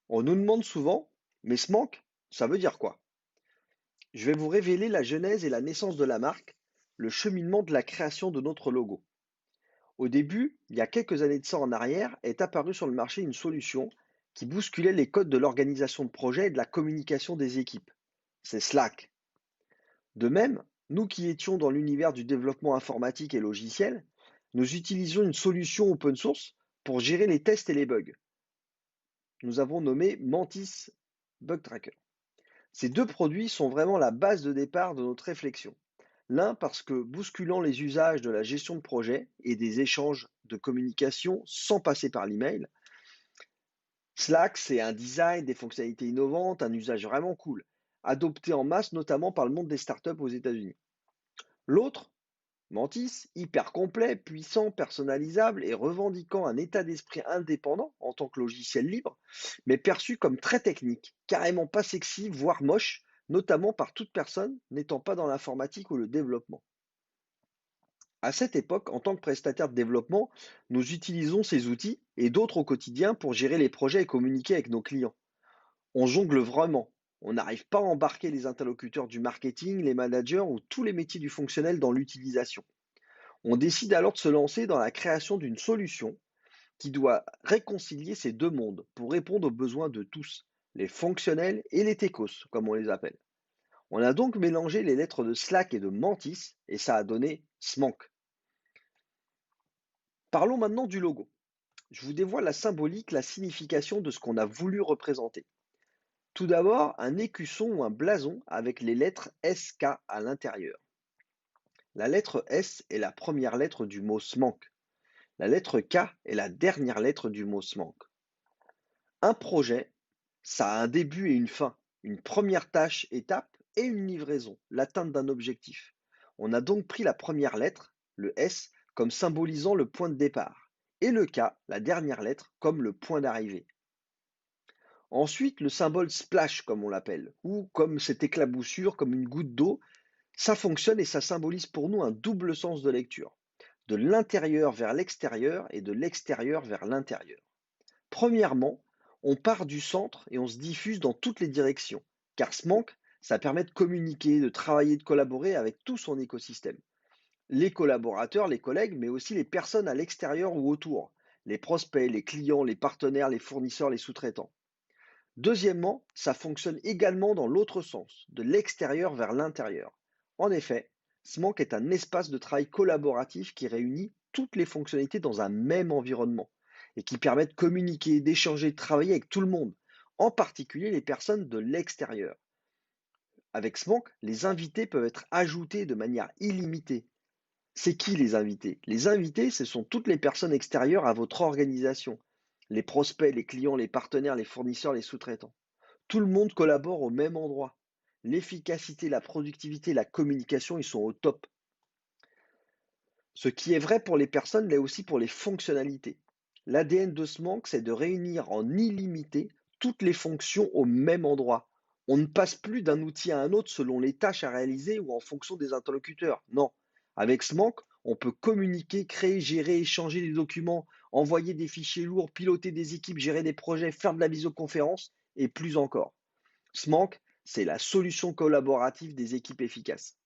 On nous demande souvent, mais ce manque, ça veut dire quoi? Je vais vous révéler la genèse et la naissance de la marque, le cheminement de la création de notre logo. Au début, il y a quelques années de ça en arrière, est apparue sur le marché une solution qui bousculait les codes de l'organisation de projet et de la communication des équipes. C'est Slack. De même, nous qui étions dans l'univers du développement informatique et logiciel, nous utilisions une solution open source pour gérer les tests et les bugs. Nous avons nommé Mantis Bug Tracker. Ces deux produits sont vraiment la base de départ de notre réflexion. L'un parce que bousculant les usages de la gestion de projet et des échanges de communication sans passer par l'email, Slack, c'est un design, des fonctionnalités innovantes, un usage vraiment cool, adopté en masse notamment par le monde des startups aux États-Unis. L'autre, Mantis, hyper complet, puissant, personnalisable et revendiquant un état d'esprit indépendant en tant que logiciel libre, mais perçu comme très technique, carrément pas sexy, voire moche, notamment par toute personne n'étant pas dans l'informatique ou le développement. À cette époque, en tant que prestataire de développement, nous utilisons ces outils et d'autres au quotidien pour gérer les projets et communiquer avec nos clients. On jongle vraiment. On n'arrive pas à embarquer les interlocuteurs du marketing, les managers ou tous les métiers du fonctionnel dans l'utilisation. On décide alors de se lancer dans la création d'une solution qui doit réconcilier ces deux mondes pour répondre aux besoins de tous, les fonctionnels et les techos, comme on les appelle. On a donc mélangé les lettres de Slack et de Mantis et ça a donné Smank. Parlons maintenant du logo. Je vous dévoile la symbolique, la signification de ce qu'on a voulu représenter. Tout d'abord, un écusson ou un blason avec les lettres SK à l'intérieur. La lettre S est la première lettre du mot Smank. La lettre K est la dernière lettre du mot Smank. Un projet, ça a un début et une fin, une première tâche, étape et une livraison, l'atteinte d'un objectif. On a donc pris la première lettre, le S, comme symbolisant le point de départ, et le K, la dernière lettre, comme le point d'arrivée. Ensuite, le symbole splash, comme on l'appelle, ou comme cette éclaboussure, comme une goutte d'eau, ça fonctionne et ça symbolise pour nous un double sens de lecture, de l'intérieur vers l'extérieur et de l'extérieur vers l'intérieur. Premièrement, on part du centre et on se diffuse dans toutes les directions, car ce manque, ça permet de communiquer, de travailler, de collaborer avec tout son écosystème. Les collaborateurs, les collègues, mais aussi les personnes à l'extérieur ou autour, les prospects, les clients, les partenaires, les fournisseurs, les sous-traitants. Deuxièmement, ça fonctionne également dans l'autre sens, de l'extérieur vers l'intérieur. En effet, Smank est un espace de travail collaboratif qui réunit toutes les fonctionnalités dans un même environnement et qui permet de communiquer, d'échanger, de travailler avec tout le monde, en particulier les personnes de l'extérieur. Avec Smank, les invités peuvent être ajoutés de manière illimitée. C'est qui les invités? Les invités, ce sont toutes les personnes extérieures à votre organisation. Les prospects, les clients, les partenaires, les fournisseurs, les sous-traitants. Tout le monde collabore au même endroit. L'efficacité, la productivité, la communication, ils sont au top. Ce qui est vrai pour les personnes l'est aussi pour les fonctionnalités. L'ADN de Smank, c'est de réunir en illimité toutes les fonctions au même endroit. On ne passe plus d'un outil à un autre selon les tâches à réaliser ou en fonction des interlocuteurs. Non. Avec Smank, on peut communiquer, créer, gérer, échanger des documents, envoyer des fichiers lourds, piloter des équipes, gérer des projets, faire de la visioconférence et plus encore. Smank, c'est la solution collaborative des équipes efficaces.